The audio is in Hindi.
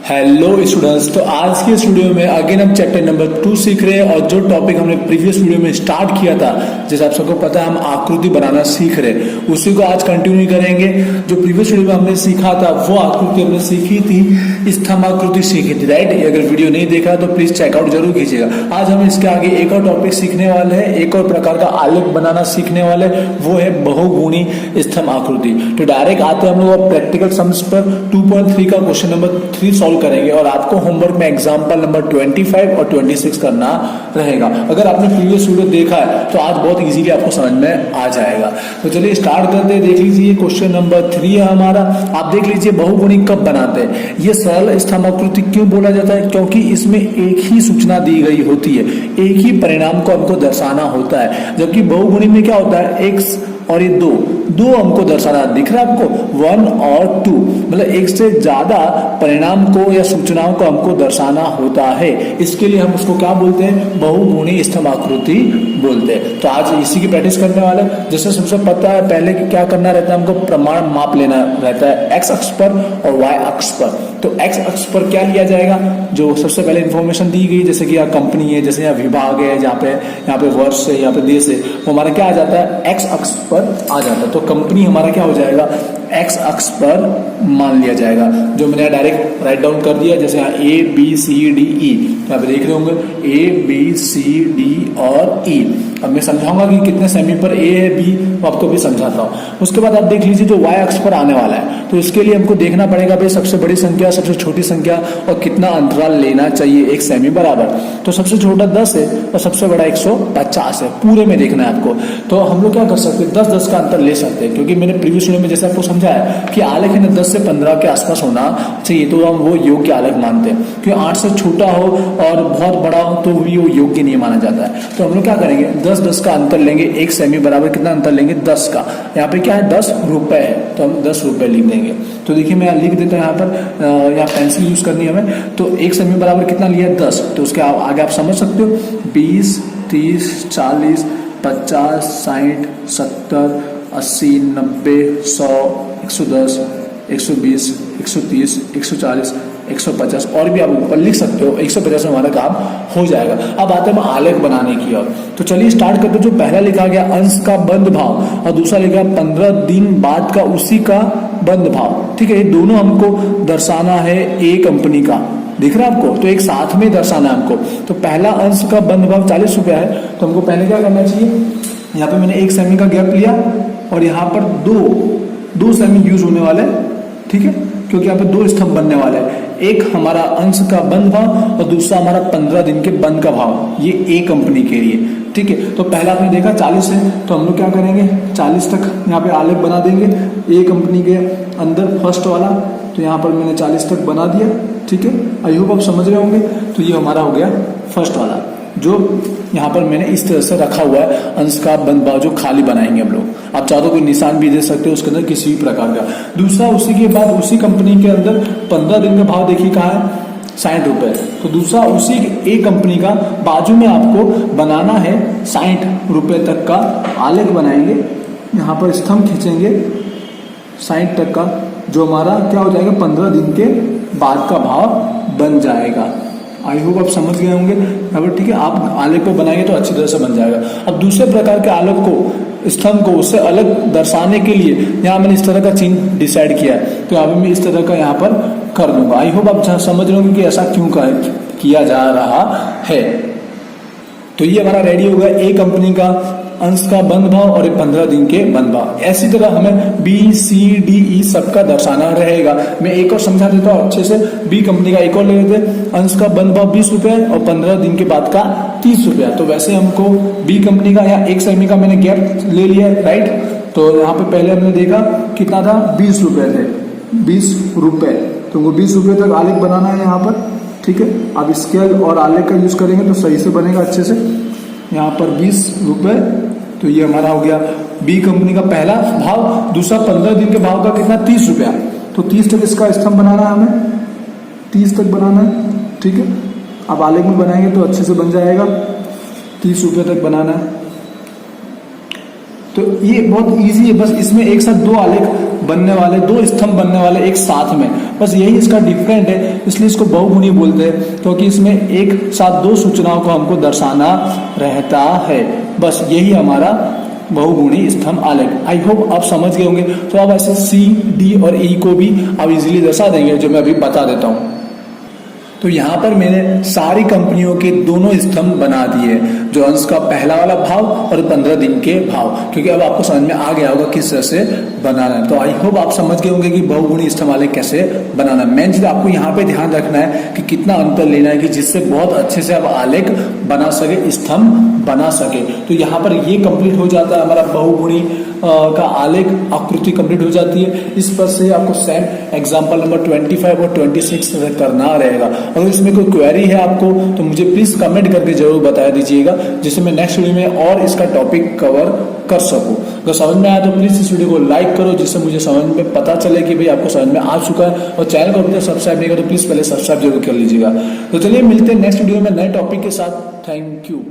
हेलो स्टूडेंट्स, तो आज के इस वीडियो में अगेन हम चैप्टर नंबर 2 सीख रहे हैं और जो टॉपिक हमने प्रीवियस वीडियो में स्टार्ट किया था, जैसे आप सबको पता है हम आकृति बनाना सीख रहे हैं, उसी को आज कंटिन्यू करेंगे। जो प्रीवियस वीडियो में हमने सीखा था वो आकृति हमने सीखी थी, स्तंभाकृति सीखी थी, राइट। अगर वीडियो नहीं देखा तो प्लीज चेकआउट जरूर कीजिएगा। आज हम इसके आगे एक और टॉपिक सीखने वाले हैं, एक और प्रकार का आलेख बनाना सीखने वाले, वो है बहुगुणी स्तंभ आकृति। तो डायरेक्ट आते हैं हम लोग प्रैक्टिकल सम्स पर 2.3 का क्वेश्चन नंबर 3 सॉल्व करेंगे और आपको होमवर्क में एग्जांपल नंबर 25 और 26 करना रहेगा। अगर आपने प्रीवियस वीडियो देखा है तो आज बहुत इजीली आपको समझ में आ जाएगा। तो चलिए स्टार्ट करते हैं। देख लीजिए क्वेश्चन नंबर 3 है हमारा। आप देख लीजिए बहुगुणी कब बनाते हैं। ये सरल स्तंभाकृति क्यों बोला जाता है? क्योंकि इसमें एक ही सूचना दी गई होती है, एक ही परिणाम को हमको दर्शाना होता है। जबकि बहुगुणी में क्या होता है, एक्स और ये दो हमको दर्शाना दिख रहा है आपको, 1 और 2, मतलब एक से ज्यादा परिणाम को या सूचनाओं को हमको दर्शाना होता है। इसके लिए हम उसको क्या बोलते हैं, बहुगुणी स्तंभाकृति बोलते हैं। तो आज इसी की प्रैक्टिस करने वाले। जैसे सबसे पता है पहले क्या करना रहता है, हमको प्रमाण माप लेना रहता है एक्स अक्ष पर और वाई अक्ष पर। तो एक्स अक्ष पर क्या लिया जाएगा, जो सबसे पहले इंफॉर्मेशन दी गई, जैसे कि यहाँ कंपनी है, जैसे यहाँ विभाग है, यहाँ पे वर्ष है, यहाँ पे देश है, वो हमारा क्या आ जाता है, एक्स अक्ष पर आ जाता है। तो कंपनी हमारा क्या हो जाएगा, एक्स अक्ष पर मान लिया जाएगा। जो मैंने डायरेक्ट राइट डाउन कर दिया, जैसे यहाँ A B C D E, यहाँ पे देख रहे होंगे ए बी सी डी और ई। अब मैं समझाऊंगा कि कितने सेमी पर ए है, बी, आपको भी समझाता हूँ। उसके बाद आप देख लीजिए जो वाई अक्ष पर आने वाला है, तो इसके लिए हमको देखना पड़ेगा भाई सबसे बड़ी संख्या, सबसे छोटी संख्या और कितना अंतराल लेना चाहिए एक सेमी बराबर। तो सबसे छोटा 10 है और सबसे बड़ा 150 है, पूरे में देखना है आपको। तो हम लोग क्या कर सकते हैं, 10-10 का अंतर ले सकते हैं, क्योंकि मैंने प्रीवियस वीडियो में जैसे आपको समझाया कि आलेख है 10 से 15 के आसपास होना चाहिए, तो हम वो योग्य आलेख मानते हैं। क्योंकि 8 से छोटा हो और बहुत बड़ा हो तो भी वो योग्य नहीं माना जाता है। तो हम लोग क्या करेंगे, 10-10 का अंतर लेंगे, एक सेमी बराबर कितना अंतर लेंगे, 10 का। यहाँ पे क्या है, 10 रुपए है, तो हम 10 रुपए लिख देंगे। तो देखिए मैं लिख देता हूँ यहाँ पर, यहाँ पेंसिल यूज करनी है हमें। तो एक सेमी बराबर कितना लिया, 10। तो उसके आगे आप समझ सकते हो 20, 30, 40, 50, 60, 70, 80, 90, 100, 110, 120, 130, 140, 150 और भी आप ऊपर लिख सकते हो। 150 में हमारा काम हो जाएगा। अब आते हैं आलेख बनाने की ओर। तो चलिए स्टार्ट करते हैं। जो पहला लिखा गया अंश का बंध भाव और दूसरा लिखा 15 दिन बाद का उसी का बंध भाव, ठीक है। ये दोनों हमको दर्शाना है ए कंपनी का, दिख रहा है आपको, तो एक साथ में दर्शाना है हमको। तो पहला अंश का बंध भाव 40 रुपया है, तो हमको पहले क्या करना चाहिए, यहाँ पे मैंने एक सेमी का गैप लिया और यहाँ पर दो सेमी यूज होने वाले, ठीक है, क्योंकि यहाँ पे 2 स्तंभ बनने वाले हैं। एक हमारा अंश का बंध भाव और दूसरा हमारा 15 दिन के बंध का भाव, ये ए कंपनी के लिए, ठीक है। तो पहला आपने देखा 40 है, तो हम लोग क्या करेंगे, 40 तक यहाँ पे आलेख बना देंगे ए कंपनी के अंदर फर्स्ट वाला। तो यहाँ पर मैंने 40 तक बना दिया, ठीक है। आई होप आप समझ रहे होंगे। तो ये हमारा हो गया फर्स्ट वाला, जो यहाँ पर मैंने इस तरह से रखा हुआ है अंश का बंध भाव, जो खाली बनाएंगे हम लोग। आप चाहो तो कोई निशान भी दे सकते हो उसके अंदर किसी भी प्रकार का। दूसरा उसी के बाद उसी कंपनी के अंदर 15 दिन का भाव देखिए कहाँ है, 60 रुपए। तो दूसरा उसी ए कंपनी का बाजू में आपको बनाना है 60 रुपए तक का आलेख बनाएंगे। यहाँ पर स्तंभ खींचेंगे 60 तक का, जो हमारा क्या हो जाएगा, 15 दिन के बाद का भाव बन जाएगा। आई होप आप समझ गए होंगे यहाँ पर, ठीक है। आप आलेख को बनाएंगे तो अच्छी तरह से बन जाएगा। अब दूसरे प्रकार के आलेख को, स्तंभ को उससे अलग दर्शाने के लिए यहाँ मैंने इस तरह का चिन्ह डिसाइड किया है, तो यहाँ पे मैं इस तरह का यहाँ पर कर दूंगा। आई होप आप समझ रहे होंगे कि ऐसा क्यों किया जा रहा है। तो ये हमारा रेडी हो गया ए कंपनी का अंश का बंध भाव और 15 दिन के बंध भाव। ऐसी तरह हमें बी सी डी ई सबका दर्शाना रहेगा। मैं एक और समझा देता हूँ अच्छे से। बी कंपनी का एक और ले लेते, अंश का बंध भाव 20 रुपए और 15 दिन के बाद का 30 रुपया। तो वैसे हमको बी कंपनी का या एक सेमी का मैंने गैप ले लिया, राइट। तो यहाँ पे पहले हमने देखा कितना था, 20 रुपए थे, 20 रुपए। तुमको 20 रुपए तक आलेख बनाना है यहाँ पर, ठीक है। आप स्केल और आलेख का यूज करेंगे तो सही से बनेगा अच्छे से। यहाँ पर 20 रुपए, तो ये हमारा हो गया बी कंपनी का पहला भाव। दूसरा 15 दिन के भाव का कितना, 30 रुपया। तो 30 तक इसका स्तंभ बनाना है हमें, 30 तक बनाना है, ठीक है। अब आलेख में बनाएंगे तो अच्छे से बन जाएगा, 30 रुपये तक बनाना है। तो ये बहुत इजी है, बस इसमें एक साथ 2 आलेख बनने वाले, दो स्तंभ बनने वाले एक साथ में, बस यही इसका डिफरेंट है, इसलिए इसको बहुगुणी बोलते हैं, क्योंकि इसमें एक साथ दो सूचनाओं को हमको दर्शाना रहता है। बस यही हमारा बहुगुणी स्तंभ आलेख। आई होप आप समझ गए होंगे। तो अब ऐसे सी, डी और ई को भी आप इजीली दर्शा देंगे, जो मैं अभी बता देता हूं। तो यहाँ पर मैंने सारी कंपनियों के दोनों स्तंभ बना दिए, जो अंश का पहला वाला भाव और 15 दिन के भाव, क्योंकि अब आपको समझ में आ गया होगा किस तरह से बनाना है। तो आई होप आप समझ गए होंगे कि बहुगुणी स्तंभ आलेख कैसे बनाना है। मेन चीज आपको यहाँ पे ध्यान रखना है कि कितना अंतर लेना है कि जिससे बहुत अच्छे से आप आलेख बना सके, स्तंभ बना सके। तो यहाँ पर ये कंप्लीट हो जाता है हमारा बहुगुणी का आलेख, आकृति कंप्लीट हो जाती है। इस पर से आपको सेम एग्जांपल नंबर 25 और 26 करना रहेगा। अगर इसमें कोई क्वेरी है आपको तो मुझे प्लीज कमेंट करके जरूर बता दीजिएगा, जिससे मैं नेक्स्ट वीडियो में और इसका टॉपिक कवर कर सकूं। अगर समझ में आया तो प्लीज इस वीडियो को लाइक करो, जिससे मुझे समझ में पता चले कि भाई आपको समझ में आ चुका है। और चैनल को अभी तक सब्सक्राइब नहीं करो तो प्लीज पहले सब्सक्राइब जरूर कर लीजिएगा। तो चलिए मिलते हैं नेक्स्ट वीडियो में नए टॉपिक के साथ। Thank you.